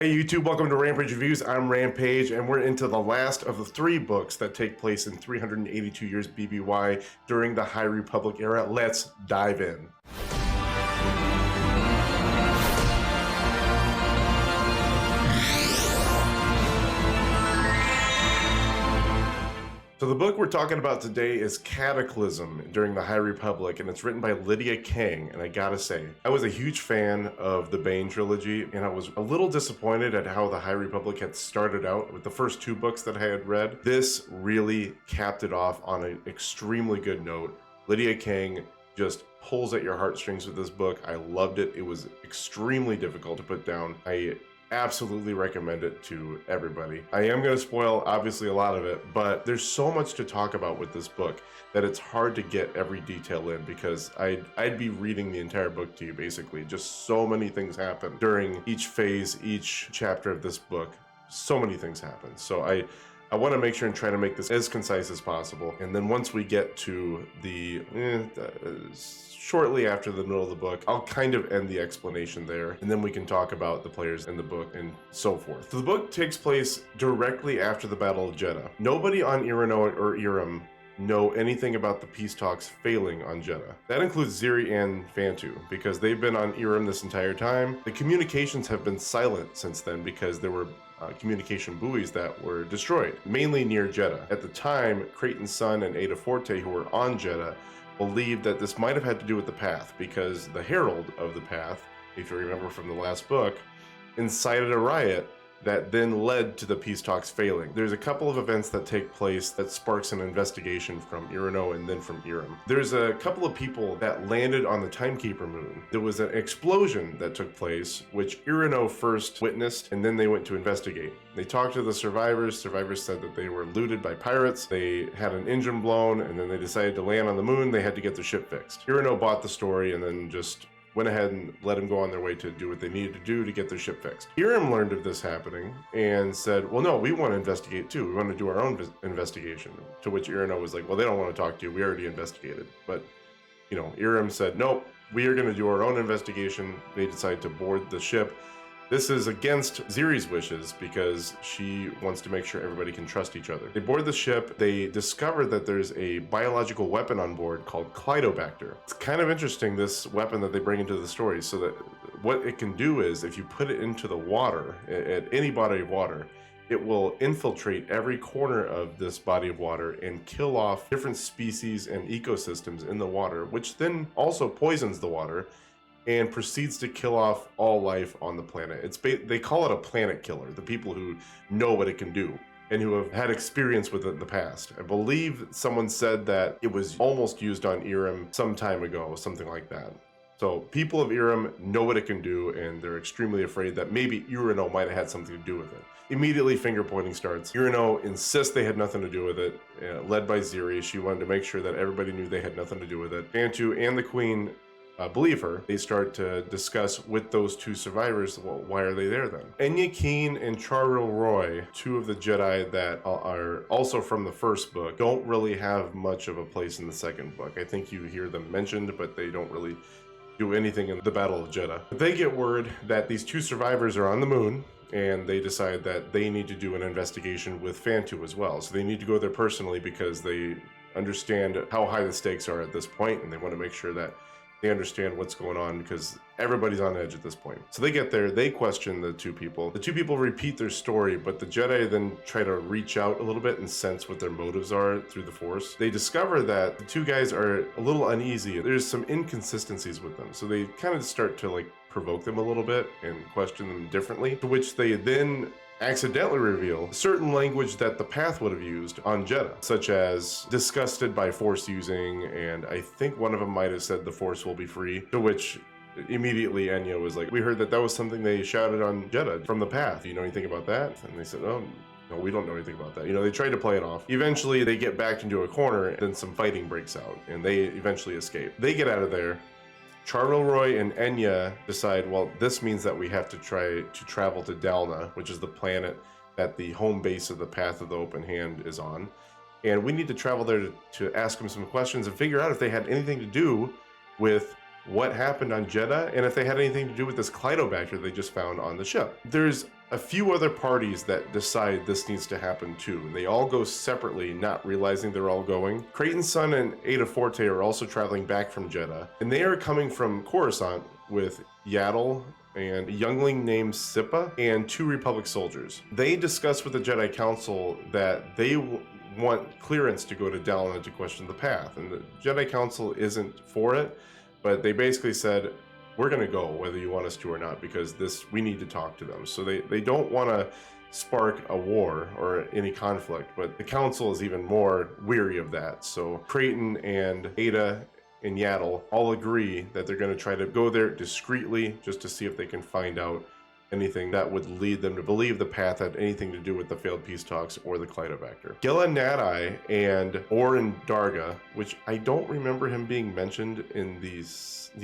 Hey YouTube, welcome to Rampage Reviews. I'm Rampage, and we're into the last of the 3 books that take place in 382 years BBY during the High Republic era. Let's dive in. So the book we're talking about today is Cataclysm during the High Republic, and it's written by Lydia Kang. And I gotta say, I was a huge fan of the Bane trilogy, and I was a little disappointed at how the High Republic had started out with the first 2 books that I had read. This really capped it off on an extremely good note. Lydia Kang just pulls at your heartstrings with this book. I loved it. It was extremely difficult to put down. I absolutely recommend it to everybody. I am going to spoil obviously a lot of it, but there's so much to talk about with this book that it's hard to get every detail in, because I'd be reading the entire book to you basically. Just so many things happen during each phase, each chapter of this book. So many things happen. So I want to make sure and try to make this as concise as possible. And then once we get to the shortly after the middle of the book, I'll kind of end the explanation there, and then we can talk about the players in the book and so forth. So the book takes place directly after the Battle of Jedha. Nobody on E'ronoh or Eiram know anything about the peace talks failing on Jedha. That includes Ziri and Fantu, because they've been on Eiram this entire time. The communications have been silent since then because there were communication buoys that were destroyed, mainly near Jedha. At the time, Creighton's son and Ada Forte, who were on Jedha, believed that this might have had to do with the Path, because the Herald of the Path, if you remember from the last book, incited a riot that then led to the peace talks failing. There's a couple of events that take place that sparks an investigation from E'ronoh and then from Eiram. There's a couple of people that landed on the Timekeeper moon. There was an explosion that took place, which E'ronoh first witnessed, and then they went to investigate. They talked to the survivors. Survivors said that they were looted by pirates. They had an engine blown, and then they decided to land on the moon. They had to get their ship fixed. E'ronoh bought the story and then just went ahead and let them go on their way to do what they needed to do to get their ship fixed. Eiram learned of this happening and said, well, no, we want to investigate too. We want to do our own investigation. To which E'ronoh was like, well, they don't want to talk to you. We already investigated. But, Eiram said, nope, we are going to do our own investigation. They decided to board the ship. This is against Ziri's wishes because she wants to make sure everybody can trust each other. They board the ship. They discover that there's a biological weapon on board called Clydobacter. It's kind of interesting, this weapon that they bring into the story, so that what it can do is if you put it into the water, at any body of water, it will infiltrate every corner of this body of water and kill off different species and ecosystems in the water, which then also poisons the water and proceeds to kill off all life on the planet. They call it a planet killer, the people who know what it can do and who have had experience with it in the past. I believe someone said that it was almost used on Eiram some time ago, something like that. So people of Eiram know what it can do, and they're extremely afraid that maybe E'ronoh might have had something to do with it. Immediately finger pointing starts. E'ronoh insists they had nothing to do with it, led by Ziri. She wanted to make sure that everybody knew they had nothing to do with it. Fantu and the Queen believe her. They start to discuss with those 2 survivors, well, why are they there then? E'ronoh and Char-Ryl-Roy, 2 of the Jedi that are also from the first book, don't really have much of a place in the second book. I think you hear them mentioned, but they don't really do anything in the Battle of Jedha. They get word that these 2 survivors are on the moon, and they decide that they need to do an investigation with Fantu as well. So they need to go there personally because they understand how high the stakes are at this point, and they want to make sure that they understand what's going on because everybody's on edge at this point. So they get there, they question the 2 people. The 2 people repeat their story, but the Jedi then try to reach out a little bit and sense what their motives are through the Force. They discover that the 2 guys are a little uneasy. There's some inconsistencies with them. So they kind of start to provoke them a little bit and question them differently, to which they then accidentally reveal certain language that the Path would have used on Jedha, such as disgusted by Force using, and I think one of them might have said the Force will be free, to which immediately E'ronoh was like, we heard that was something they shouted on Jedha from the Path. Do you know anything about that? And they said, oh, no, we don't know anything about that. They tried to play it off. Eventually they get backed into a corner, and then some fighting breaks out, and they eventually escape. They get out of there. Char-Ryl-Roy and E'ronoh decide, well, this means that we have to try to travel to Dalna, which is the planet that the home base of the Path of the Open Hand is on. And we need to travel there to ask them some questions and figure out if they had anything to do with what happened on Jedha, and if they had anything to do with this Clydobacter they just found on the ship. There's a few other parties that decide this needs to happen too. And they all go separately, not realizing they're all going. Creighton's son and Ada Forte are also traveling back from Jedha, and they are coming from Coruscant with Yaddle and a youngling named Sippa and 2 Republic soldiers. They discuss with the Jedi Council that they want clearance to go to Dalna to question the path, and the Jedi Council isn't for it, but they basically said, we're going to go whether you want us to or not, because we need to talk to them. So they don't want to spark a war or any conflict, but the council is even more weary of that. So Creighton and Ada and Yaddle all agree that they're going to try to go there discreetly just to see if they can find out anything that would lead them to believe the path had anything to do with the failed peace talks or the Kleitovector. Gilla Nadai and Oren Darga, which I don't remember him being mentioned in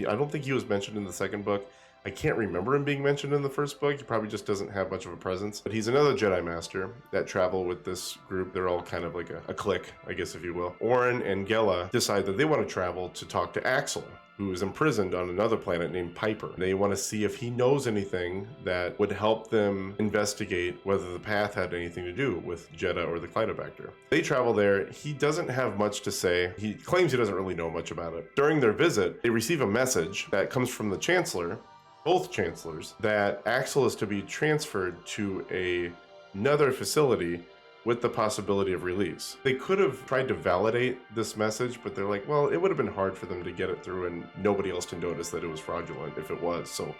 I don't think he was mentioned in the second book. I can't remember him being mentioned in the first book. He probably just doesn't have much of a presence. But he's another Jedi Master that travel with this group. They're all kind of like a clique, I guess, if you will. Oren and Gela decide that they want to travel to talk to Axel, who is imprisoned on another planet named Piper. They want to see if he knows anything that would help them investigate whether the path had anything to do with Jedha or the Kleitovector. They travel there. He doesn't have much to say. He claims he doesn't really know much about it. During their visit, they receive a message that comes from the Chancellor, both Chancellors, that Axel is to be transferred to another facility with the possibility of release. They could have tried to validate this message, but they're like, well, it would have been hard for them to get it through and nobody else to notice that it was fraudulent if it was. So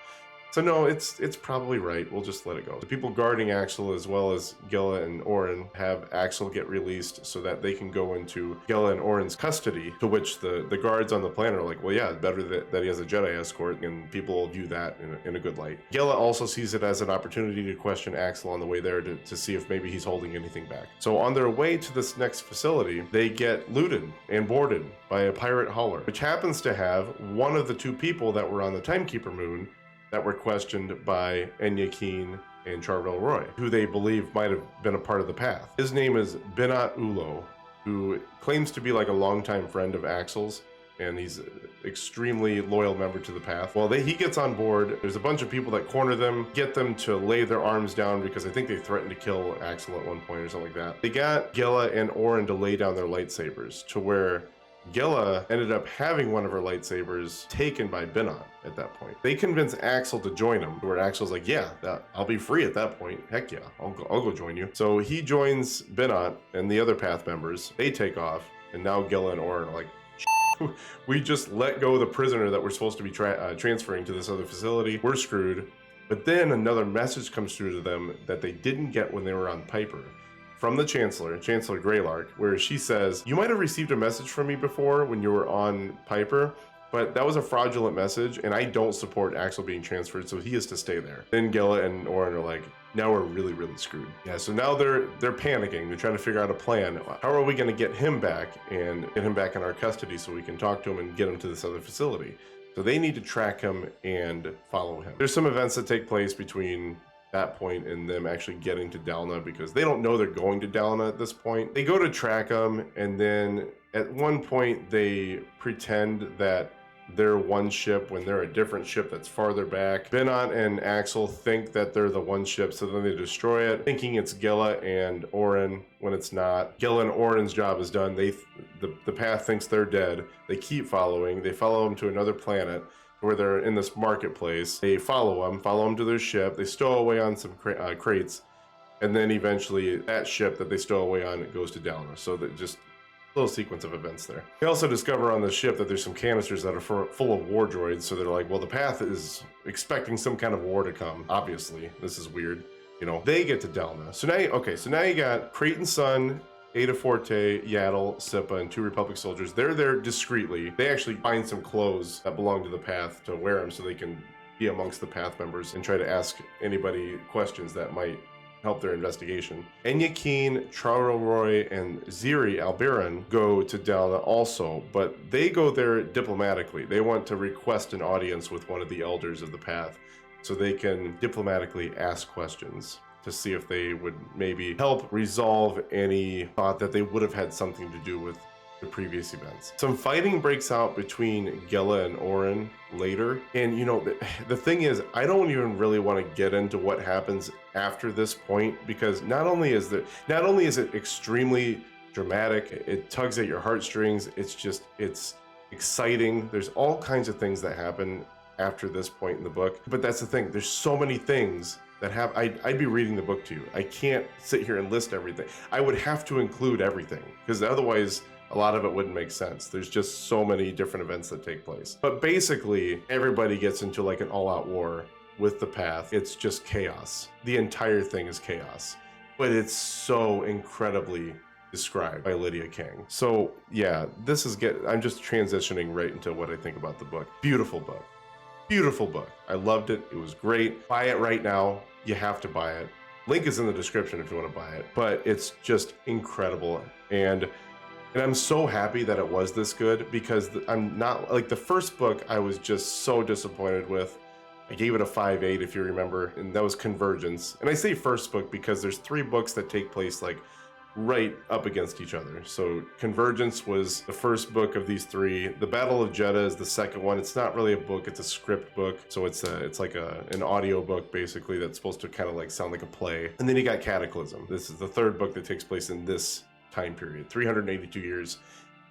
no, it's probably right. We'll just let it go. The people guarding Axel, as well as Gela and Oren, have Axel get released so that they can go into Gela and Oren's custody, to which the guards on the planet are like, well, yeah, better that he has a Jedi escort, and people will view that in a good light. Gela also sees it as an opportunity to question Axel on the way there to see if maybe he's holding anything back. So on their way to this next facility, they get looted and boarded by a pirate hauler, which happens to have one of the 2 people that were on the Timekeeper moon that were questioned by Enya Keen and Char-Ryl-Roy, who they believe might have been a part of the path. His name is Binat Ulo, who claims to be like a longtime friend of Axel's, and he's an extremely loyal member to the path. Well, he gets on board. There's a bunch of people that corner them, get them to lay their arms down, because I think they threatened to kill Axel at one point or something like that. They got Gela and Oren to lay down their lightsabers, to where Gela ended up having one of her lightsabers taken by Binat at that point. They convince Axel to join them, where Axel's like, yeah, I'll be free at that point. Heck yeah, I'll go join you. So he joins Binat and the other path members. They take off, and now Gela and Oren are like, we just let go of the prisoner that we're supposed to be transferring to this other facility. We're screwed. But then another message comes through to them that they didn't get when they were on Piper, from the Chancellor Greylark, where she says, you might have received a message from me before when you were on Piper, but that was a fraudulent message, and I don't support Axel being transferred, so he is to stay there. Then Gela and Oren are like, now we're really, really screwed. Yeah, so now they're panicking. They're trying to figure out a plan. How are we going to get him back and get him back in our custody so we can talk to him and get him to this other facility? So they need to track him and follow him. There's some events that take place between that point and them actually getting to Dalna, because they don't know they're going to Dalna at this point. They go to track him, and then at one point they pretend that they're one ship when they're a different ship that's farther back. Binat and Axel think that they're the one ship, so then they destroy it, thinking it's Gela and Oren when it's not. Gela and Oren's job is done. The path thinks they're dead. They keep following. They follow them to another planet where they're in this marketplace. They follow them to their ship. They stow away on some crates, and then eventually that ship that they stow away on, it goes to Dalna. So that just little sequence of events there. They also discover on the ship that there's some canisters that are full of war droids, so they're like, well, the path is expecting some kind of war to come. Obviously, this is weird. You know, they get to Dalna. So now you got Creighton's son, Ada Forte, Yaddle, Sippa, and 2 Republic soldiers. They're there discreetly. They actually find some clothes that belong to the path to wear them so they can be amongst the path members and try to ask anybody questions that might help their investigation. Enya Keen, Char-Ryl-Roy, and Ziri Alberan go to Dalna also, but they go there diplomatically. They want to request an audience with one of the elders of the path so they can diplomatically ask questions to see if they would maybe help resolve any thought that they would have had something to do with the previous events. Some fighting breaks out between Gela and Orin later, and you know, the thing is, I don't even really want to get into what happens after this point, because not only is it extremely dramatic, it tugs at your heartstrings, it's exciting, there's all kinds of things that happen after this point in the book. But that's the thing, there's so many things that have, I'd be reading the book to you. I can't sit here and list everything. I would have to include everything, because otherwise a lot of it wouldn't make sense. There's just so many different events that take place. But basically, everybody gets into like an all-out war with the Path. It's just chaos. The entire thing is chaos. But it's so incredibly described by Lydia King. So yeah, I'm just transitioning right into what I think about the book. Beautiful book. Beautiful book. I loved it. It was great. Buy it right now. You have to buy it. Link is in the description if you want to buy it. But it's just incredible. And I'm so happy that it was this good, because I'm not, like, the first book I was just so disappointed with. I gave it a 5.8 if you remember, and that was Convergence. And I say first book because there's 3 books that take place like right up against each other. So Convergence was the first book of these 3. The Battle of Jedha is the second one. It's not really a book, it's a script book. So it's like an audio book basically that's supposed to kind of like sound like a play. And then you got Cataclysm. This is the 3rd book that takes place in this time period, 382 years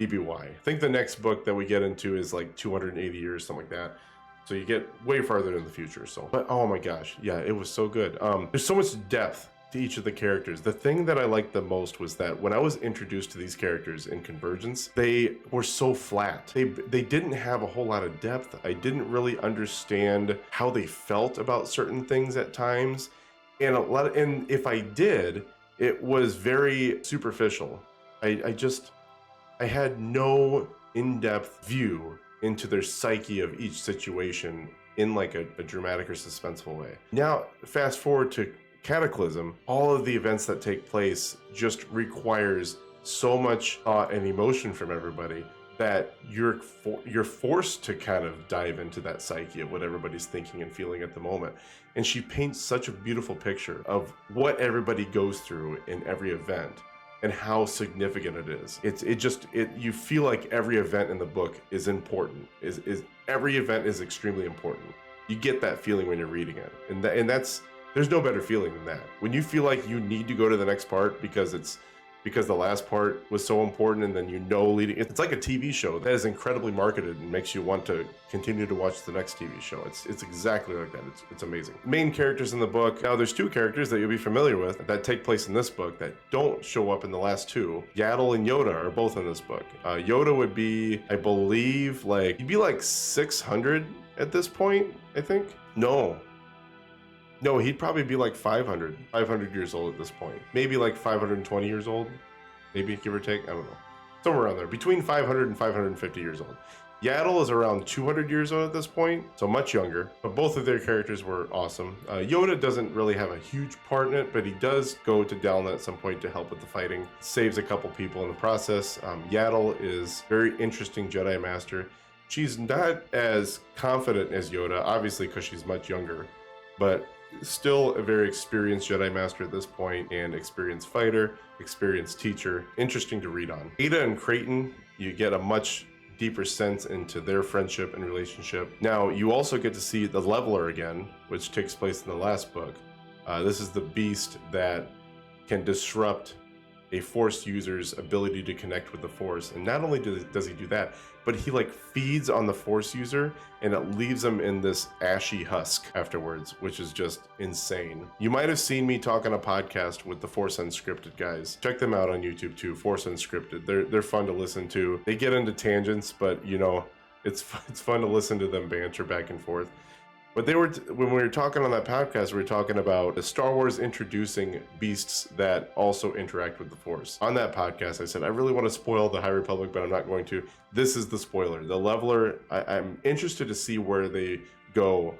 DBY. I think the next book that we get into is like 280 years, something like that. So you get way farther in the future. So, but oh my gosh, yeah, it was so good. There's so much depth to each of the characters. The thing that I liked the most was that when I was introduced to these characters in Convergence, they were so flat. They didn't have a whole lot of depth. I didn't really understand how they felt about certain things at times, and if I did, it was very superficial. I had no in-depth view into their psyche of each situation in like a dramatic or suspenseful way. Now, fast forward to Cataclysm, all of the events that take place just requires so much thought and emotion from everybody that you're forced to kind of dive into that psyche of what everybody's thinking and feeling at the moment. And she paints such a beautiful picture of what everybody goes through in every event and how significant it is. You feel like every event in the book is important. Every event is extremely important. You get that feeling when you're reading it, and there's no better feeling than that. When you feel like you need to go to the next part because the last part was so important, and then it's like a TV show that is incredibly marketed and makes you want to continue to watch the next TV show. It's exactly like that. It's amazing. Main characters in the book. Now there's 2 characters that you'll be familiar with that take place in this book that don't show up in the last 2. Yaddle and Yoda are both in this book. Yoda would be, I believe, he'd be like 600 at this point, I think. No, he'd probably be like 500 years old at this point. Maybe like 520 years old, maybe, give or take. I don't know. Somewhere around there, between 500 and 550 years old. Yaddle is around 200 years old at this point, so much younger. But both of their characters were awesome. Yoda doesn't really have a huge part in it, but he does go to Dalna at some point to help with the fighting. Saves a couple people in the process. Yaddle is a very interesting Jedi Master. She's not as confident as Yoda, obviously because she's much younger, but still a very experienced Jedi Master at this point, and experienced fighter, experienced teacher. Interesting to read on. Ada and Creighton, you get a much deeper sense into their friendship and relationship. Now, you also get to see the Leveler again, which takes place in the last book. This is the beast that can disrupt a Force user's ability to connect with the Force. And not only does he do that, but he feeds on the Force user, and it leaves them in this ashy husk afterwards, which is just insane. You might have seen me talk on a podcast with the Force Unscripted guys. Check them out on YouTube too, Force Unscripted. They're fun to listen to. They get into tangents, but it's fun to listen to them banter back and forth. But when we were talking on that podcast, we were talking about the Star Wars introducing beasts that also interact with the Force. On that podcast, I said, I really want to spoil the High Republic, but I'm not going to. This is the spoiler. The Leveler, I'm interested to see where they go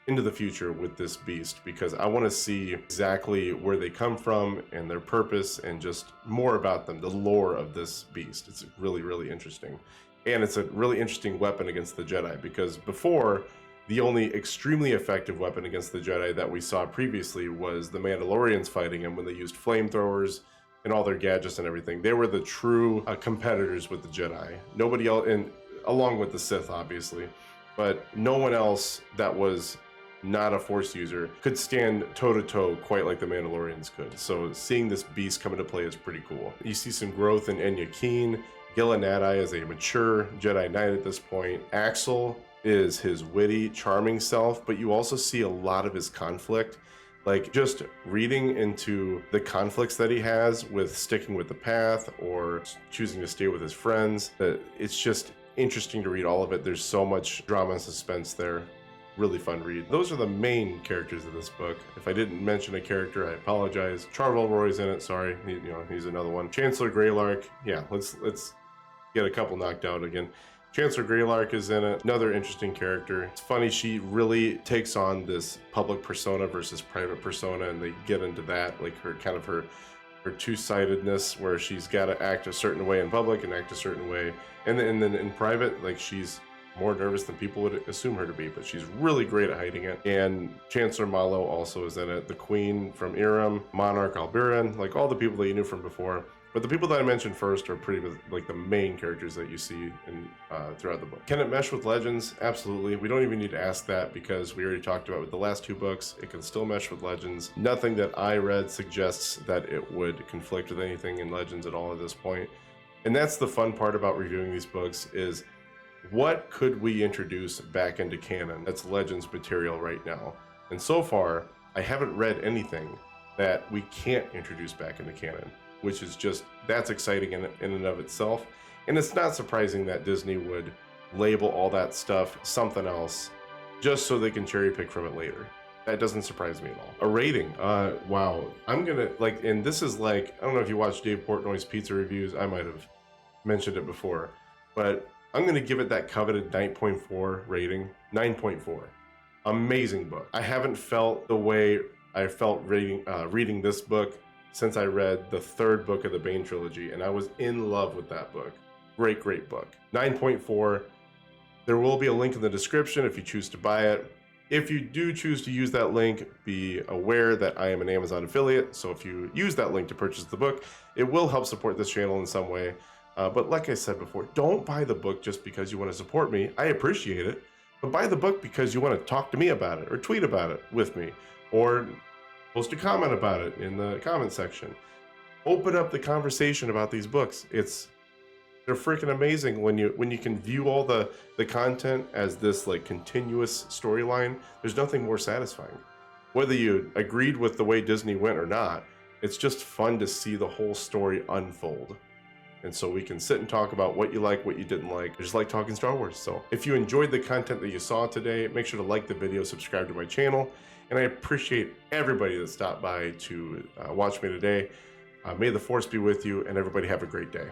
into the future with this beast, because I want to see exactly where they come from and their purpose, and just more about them, the lore of this beast. It's really, really interesting. And it's a really interesting weapon against the Jedi, because before, the only extremely effective weapon against the Jedi that we saw previously was the Mandalorians fighting him when they used flamethrowers and all their gadgets and everything. They were the true competitors with the Jedi. Nobody else, and along with the Sith, obviously, but no one else that was not a Force user could stand toe-to-toe quite like the Mandalorians could. So seeing this beast come into play is pretty cool. You see some growth in Enya Keen. Gila Nadai is a mature Jedi Knight at this point. Axel is his witty, charming self, but you also see a lot of his conflict. Like, just reading into the conflicts that he has with sticking with the path or choosing to stay with his friends, it's just interesting to read all of it. There's so much drama and suspense there. Really fun read. Those are the main characters of this book. If I didn't mention a character, I apologize. Char-Ryl-Roy's in it, sorry. He's another one. Chancellor Greylark, yeah, let's get a couple knocked out again. Chancellor Greylark is in it, another interesting character. It's funny, she really takes on this public persona versus private persona, and they get into that, like her two-sidedness, where she's got to act a certain way in public and act a certain way, and then in private, like, she's more nervous than people would assume her to be, but she's really great at hiding it. And Chancellor Malo also is in it. The Queen from Eiram, Monarch Alberan, like all the people that you knew from before. But the people that I mentioned first are pretty much like the main characters that you see in throughout the book. Can it mesh with Legends? Absolutely. We don't even need to ask that because we already talked about with the last two books. It can still mesh with Legends. Nothing that I read suggests that it would conflict with anything in Legends at all at this point. And that's the fun part about reviewing these books is what could we introduce back into canon that's Legends material right now? And so far, I haven't read anything that we can't introduce back into canon, which is just, that's exciting in and of itself. And it's not surprising that Disney would label all that stuff something else just so they can cherry pick from it later. That doesn't surprise me at all. A rating, wow. I'm gonna, like, and this is like, I don't know if you watched Dave Portnoy's pizza reviews, I might have mentioned it before, but I'm gonna give it that coveted 9.4 rating, 9.4. Amazing book. I haven't felt the way I felt reading this book since I read the third book of the Bane trilogy, and I was in love with that book. Great, great book. 9.4. There will be a link in the description if you choose to buy it. If you do choose to use that link, be aware that I am an Amazon affiliate, so if you use that link to purchase the book, it will help support this channel in some way. But like I said before, don't buy the book just because you want to support me. I appreciate it, but buy the book because you want to talk to me about it or tweet about it with me or post a comment about it in the comment section. Open up the conversation about these books. They're freaking amazing when you can view all the content as this like continuous storyline. There's nothing more satisfying. Whether you agreed with the way Disney went or not, it's just fun to see the whole story unfold. And so we can sit and talk about what you like, what you didn't like. I just like talking Star Wars. So if you enjoyed the content that you saw today, make sure to like the video, subscribe to my channel. And I appreciate everybody that stopped by to watch me today. May the Force be with you, and everybody have a great day.